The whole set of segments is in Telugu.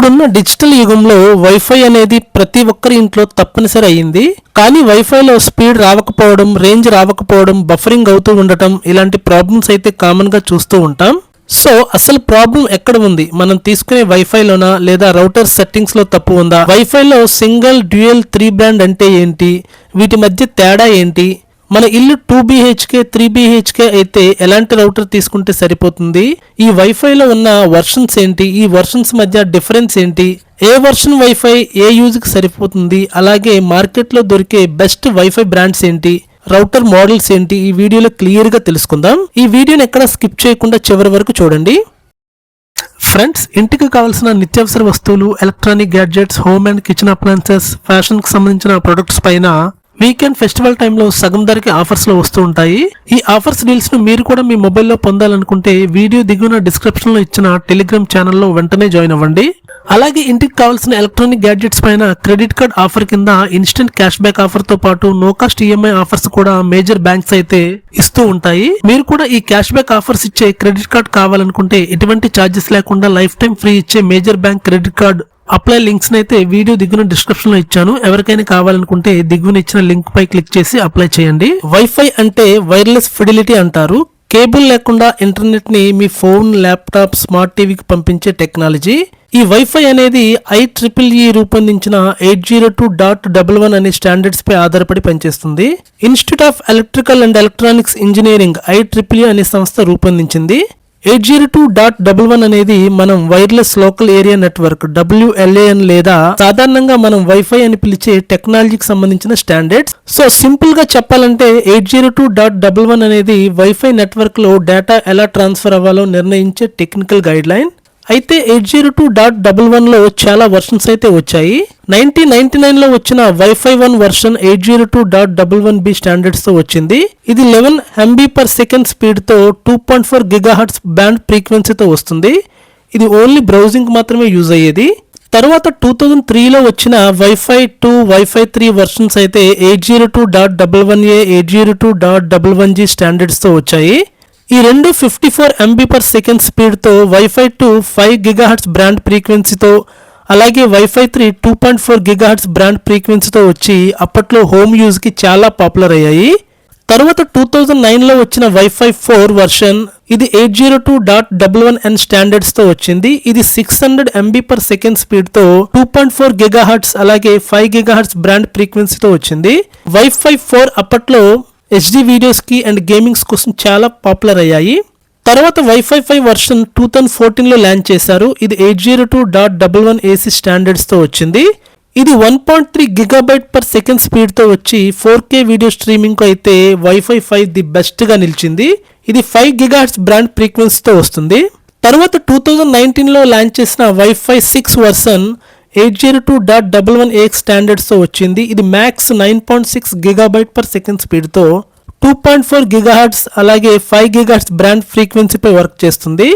ఇప్పుడున్న డిజిటల్ యుగంలో వైఫై అనేది ప్రతి ఒక్కరి ఇంట్లో తప్పనిసరి అయ్యింది. కానీ వైఫైలో స్పీడ్ రావకపోవడం, రేంజ్ రావకపోవడం, బఫరింగ్ అవుతూ ఉండటం ఇలాంటి ప్రాబ్లమ్స్ అయితే కామన్ గా చూస్తూ ఉంటాం. సో అసలు ప్రాబ్లం ఎక్కడ ఉంది? మనం తీసుకునే వైఫైలోనా లేదా రౌటర్ సెట్టింగ్స్ లో తప్పు ఉందా? వైఫైలో సింగిల్, డ్యూయల్, 3 బ్రాండ్ అంటే ఏంటి? వీటి మధ్య తేడా ఏంటి? మన ఇల్లు 2 BHK 3 BHK అయితే ఎలాంటి రౌటర్ తీసుకుంటే సరిపోతుంది? ఈ వైఫైలో ఉన్న వర్షన్స్ ఏంటి? ఈ వర్షన్స్ మధ్య డిఫరెన్స్ ఏంటి? ఏ వర్షన్ వైఫై ఏ యూజ్ కి సరిపోతుంది? అలాగే మార్కెట్లో దొరికే బెస్ట్ వైఫై బ్రాండ్స్ ఏంటి? రౌటర్ మోడల్స్ ఏంటి? ఈ వీడియోలో క్లియర్ గా తెలుసుకుందాం. ఈ వీడియోని ఎక్కడ స్కిప్ చేయకుండా చివరి వరకు చూడండి. ఫ్రెండ్స్, ఇంటికి కావాల్సిన నిత్యావసర వస్తువులు, electronic gadgets, home and kitchen appliances, fashion కి సంబంధించిన ప్రొడక్ట్స్ పైన వీకెండ్ ఫెస్టివల్ టైంలో సగం ధరకి ఆఫర్స్ లో వస్తూ ఉంటాయి. ఈ ఆఫర్స్ డీల్స్ ను మీరు కూడా మీ మొబైల్లో పొందాలనుకుంటే వీడియో దిగువన డిస్క్రిప్షన్ లో ఇచ్చిన టెలిగ్రామ్ ఛానల్లో వెంటనే జాయిన్ అవ్వండి. అలాగే ఇంటికి కావాల్సిన ఎలక్ట్రానిక్ గ్యాడ్జెట్స్ పైన క్రెడిట్ కార్డ్ ఆఫర్ కింద ఇన్స్టెంట్ క్యాష్ బ్యాక్ ఆఫర్ తో పాటు నో కాస్ట్ ఈఎంఐ ఆఫర్స్ కూడా మేజర్ బ్యాంక్స్ అయితే ఇస్తూ ఉంటాయి. మీరు కూడా ఈ క్యాష్ బ్యాక్ ఆఫర్స్ ఇచ్చే క్రెడిట్ కార్డ్ కావాలనుకుంటే ఎటువంటి ఛార్జెస్ లేకుండా లైఫ్ టైం ఫ్రీ ఇచ్చే major bank credit card apply links అయితే వీడియో దిగున డిస్క్రిప్షన్ లో ఇచ్చాను. ఎవరికైనా కావాలనుకుంటే దిగువన ఇచ్చిన లింక్ పై క్లిక్ చేసి అప్లై చేయండి. వైఫై అంటే వైర్లెస్ ఫిడిలిటీ అంటారు. కేబుల్ లేకుండా ఇంటర్నెట్ ని మీ ఫోన్, ల్యాప్టాప్, స్మార్ట్ టీవీకి పంపించే టెక్నాలజీ. ఈ వైఫై అనేది IEEE రూపొందించిన 802.11 అనే స్టాండర్డ్స్ పై ఆధారపడి పనిచేస్తుంది. Institute of electrical and electronics engineering IEEE అనే సంస్థ రూపొందించింది. 802.11 అనేది మనం wireless local area network WLAN లేదా సాధారణంగా మనం వైఫై అని పిలిచే టెక్నాలజీకి సంబంధించిన స్టాండర్డ్స్. సో సింపుల్ గా చెప్పాలంటే 802.11 అనేది వైఫై నెట్వర్క్ లో డేటా ఎలా ట్రాన్స్ఫర్ అవ్వాలో నిర్ణయించే టెక్నికల్ గైడ్ లైన్. అయితే 802.11 లో చాలా వర్షన్స్ అయితే వచ్చాయి. 1999 లో వచ్చిన వైఫై 1 వర్షన్ 802.11b స్టాండర్డ్స్ తో వచ్చింది. ఇది 11 MB/s స్పీడ్ తో 2.4 GHz బ్యాండ్ ఫ్రీక్వెన్సీతో వస్తుంది. ఇది ఓన్లీ బ్రౌజింగ్ మాత్రమే యూజ్ అయ్యేది. తర్వాత 2003 లో వచ్చిన వైఫై 2, వైఫై 3 వర్షన్స్ అయితే 802.11a, 802.11g స్టాండర్డ్స్ తో వచ్చాయి. ఈ రెండు 54 MB/s స్పీడ్ తో వైఫై 2 5 GHz బ్రాండ్ ఫ్రీక్వెన్సీతో, అలాగే వైఫై 3 2.4 GHz బ్రాండ్ ఫ్రీక్వెన్సీతో వచ్చి అప్పట్లో హోమ్ యూజ్ కి చాలా పాపులర్ అయ్యాయి. తర్వాత 2009 లో వచ్చిన వైఫై 4 వర్షన్, ఇది 802.11n స్టాండర్డ్స్ తో వచ్చింది. ఇది 600 MB/s స్పీడ్ తో 2.4 GHz అలాగే 5 GHz బ్రాండ్ ఫ్రీక్వెన్సీతో వచ్చింది. వైఫై 4 అప్పట్లో HD వీడియోస్ కి అండ్ గేమింగ్స్ కోసం చాలా పాపులర్ అయ్యాయి. తర్వాత వైఫై 5 వర్షన్ 2014 లో లాంచ్ చేశారు. ఇది 802.11ac స్టాండర్డ్స్ తో వచ్చింది. ఇది 1.3 GB/s స్పీడ్ తో వచ్చి 4K వీడియో స్ట్రీమింగ్ కు అయితే వైఫై 5 ది బెస్ట్ గా నిలిచింది. ఇది 5 GHz బ్రాండ్ ఫ్రీక్వెన్సీతో వస్తుంది. తర్వాత 2019 లో లాంచ్ చేసిన వైఫై 6 వర్షన్ 802.11ax స్టాండర్డ్స్ తో వచ్చింది. ఇది మ్యాక్స్ 9.6 GB/s స్పీడ్ తో 2.4 GHz అలాగే 5 GHz బ్రాండ్ ఫ్రీక్వెన్సీపై వర్క్ చేస్తుంది.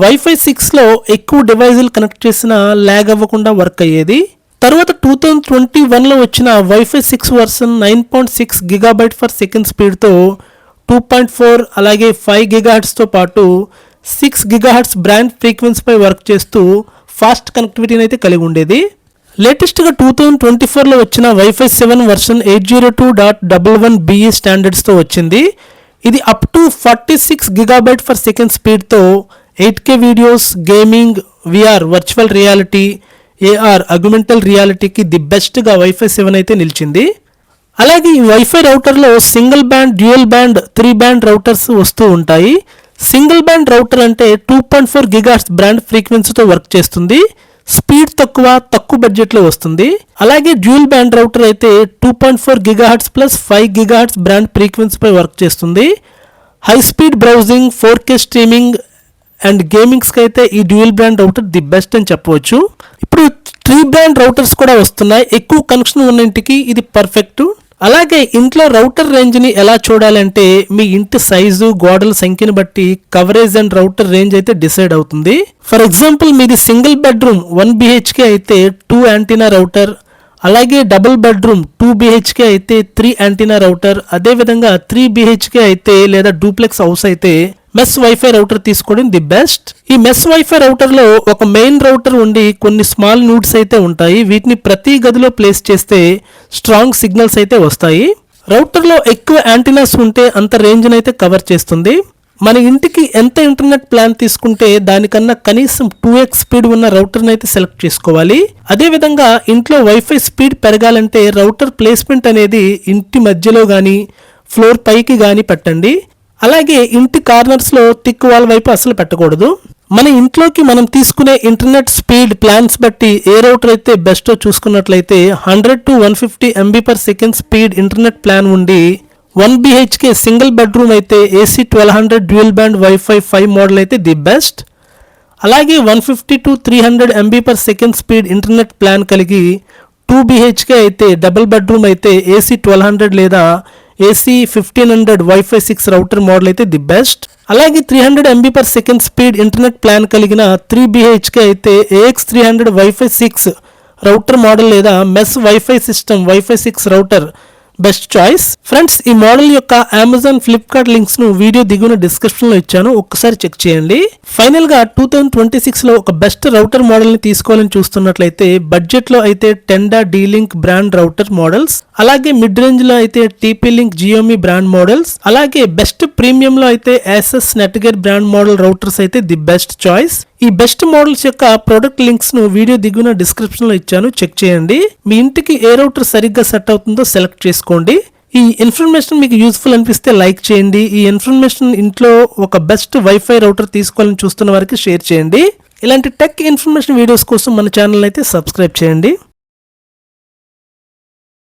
వైఫై 6 లో ఎక్కువ డివైజులు కనెక్ట్ చేసిన ల్యాగ్ అవ్వకుండా వర్క్ అయ్యేది. తర్వాత 2021 లో వచ్చిన వైఫై 6 వర్షన్ 9.6 GB/s స్పీడ్ తో 2.4 అలాగే 5 GHz తో పాటు 6 GHz బ్రాండ్ ఫ్రీక్వెన్సీపై వర్క్ చేస్తూ ఫాస్ట్ కనెక్టివిటీని అయితే కలిగి ఉండేది. లేటెస్ట్ గా 2024 లో వచ్చిన వైఫై 7 వర్షన్ 802.11be స్టాండర్డ్స్ తో వచ్చింది. ఇది అప్ టు 46 GB/s స్పీడ్ తో 8K videos, gaming, VR virtual reality, AR augmented రియాలిటీకి ది బెస్ట్ గా వైఫై 7 అయితే నిలిచింది. అలాగే ఈ వైఫై రౌటర్ లో single band, dual band, 3 band routers వస్తూ ఉంటాయి. సింగిల్ బ్యాండ్ రౌటర్ అంటే 2.4 GHz బ్రాండ్ ఫ్రీక్వెన్సీతో వర్క్ చేస్తుంది. స్పీడ్ తక్కువ బడ్జెట్ లో వస్తుంది. అలాగే డ్యూయల్ బ్యాండ్ రౌటర్ అయితే 2.4 GHz ప్లస్ 5 GHz బ్రాండ్ ఫ్రీక్వెన్సీపై వర్క్ చేస్తుంది. High speed browsing, 4K streaming and gamings కి అయితే ఈ dual brand router the best అని చెప్పవచ్చు. ఇప్పుడు 3 బ్రాండ్ రౌటర్స్ కూడా వస్తున్నాయి. ఎక్కువ కనెక్షన్ ఉన్న ఇంటికి ఇది పర్ఫెక్ట్. అలాగే ఇంట్లో రౌటర్ రేంజ్ ని ఎలా చూడాలంటే మీ ఇంటి సైజు, గోడల సంఖ్యను బట్టి కవరేజ్ అండ్ రౌటర్ రేంజ్ అయితే డిసైడ్ అవుతుంది. ఫర్ ఎగ్జాంపుల్ మీది సింగిల్ బెడ్రూమ్ 1 BHK అయితే 2 యాంటీనా రౌటర్, అలాగే డబుల్ బెడ్రూమ్ 2 BHK అయితే 3 యాంటీనా రౌటర్, అదే విధంగా 3 BHK అయితే లేదా డూప్లెక్స్ హౌస్ అయితే మెష్ వైఫై రౌటర్ తీసుకోవడం ది బెస్ట్. ఈ మెష్ వైఫై రౌటర్ లో ఒక మెయిన్ రౌటర్ ఉండి కొన్ని స్మాల్ నోడ్స్ అయితే ఉంటాయి. వీటిని ప్రతి గదిలో ప్లేస్ చేస్తే స్ట్రాంగ్ సిగ్నల్స్ అయితే వస్తాయి. రౌటర్ లో ఎక్కువ యాంటీనాస్ ఉంటే అంత రేంజ్ అయితే కవర్ చేస్తుంది. మన ఇంటికి ఎంత ఇంటర్నెట్ ప్లాన్ తీసుకుంటే దానికన్నా కనీసం 2x స్పీడ్ ఉన్న రౌటర్ అయితే సెలెక్ట్ చేసుకోవాలి. అదే విధంగా ఇంట్లో వైఫై స్పీడ్ పెరగాలంటే రౌటర్ ప్లేస్మెంట్ అనేది ఇంటి మధ్యలో గానీ ఫ్లోర్ పైకి గానీ పెట్టండి. అలాగే ఇంటి కార్నర్స్ లో థిక్ వాల్ వైపు అసలు పెట్టకూడదు. మన ఇంట్లోకి మనం తీసుకునే ఇంటర్నెట్ స్పీడ్ ప్లాన్స్ బట్టి ఏ రౌటర్ అయితే బెస్టో చూసుకున్నట్లయితే 100 to 150 MB/s speed internet plan ఉండి 1 BHK సింగిల్ బెడ్రూమ్ అయితే AC 1200 dual band wifi 5 model అయితే ది బెస్ట్. అలాగే 150 to 300 MB/s speed internet plan కలిగి 2 BHK అయితే డబుల్ బెడ్రూమ్ అయితే AC 1200 లేదా AC 1500 వైఫై 6 రౌటర్ మోడల్ అయితే ది బెస్ట్. అలాగే 300 MB/s స్పీడ్ ఇంటర్నెట్ ప్లాన్ కలిగిన 3 BHK అయితే AX 300 వైఫై 6 రౌటర్ మోడల్ లేదా mesh wifi system wifi 6 router best choice. Friends, ఈ మోడల్ యొక్క అమెజాన్, ఫ్లిప్కార్ట్ లింక్స్ ను వీడియో దిగువన డిస్క్రిప్షన్ లో ఇచ్చాను, ఒక్కసారి చెక్ చేయండి. ఫైనల్ గా 2026 లో ఒక బెస్ట్ రౌటర్ మోడల్ ని తీసుకోవాలని చూస్తున్నట్లయితే బడ్జెట్ లో అయితే టెండా, D-Link బ్రాండ్ రౌటర్ మోడల్స్, అలాగే మిడ్ రేంజ్ లో అయితే TP-Link, Xiaomi బ్రాండ్ మోడల్స్, అలాగే బెస్ట్ ప్రీమియం లో అయితే Asus, Netgear brand model routers అయితే ది బెస్ట్ చాయిస్. ఈ బెస్ట్ మోడల్స్ యొక్క ప్రొడక్ట్ లింక్స్ ను వీడియో దిగువన డిస్క్రిప్షన్ లో ఇచ్చాను, చెక్ చేయండి. మీ ఇంటికి ఏ రౌటర్ సరిగ్గా సెట్ అవుతుందో సెలెక్ట్ చేసుకోండి. ఈ ఇన్ఫర్మేషన్ మీకు యూస్ఫుల్ అనిపిస్తే లైక్ చేయండి. ఈ ఇన్ఫర్మేషన్ ఇంట్లో ఒక బెస్ట్ వైఫై రౌటర్ తీసుకోవాలని చూస్తున్న వారికి షేర్ చేయండి. ఇలాంటి టెక్ ఇన్ఫర్మేషన్ వీడియోస్ కోసం మన ఛానల్ అయితే సబ్స్క్రైబ్ చేయండి.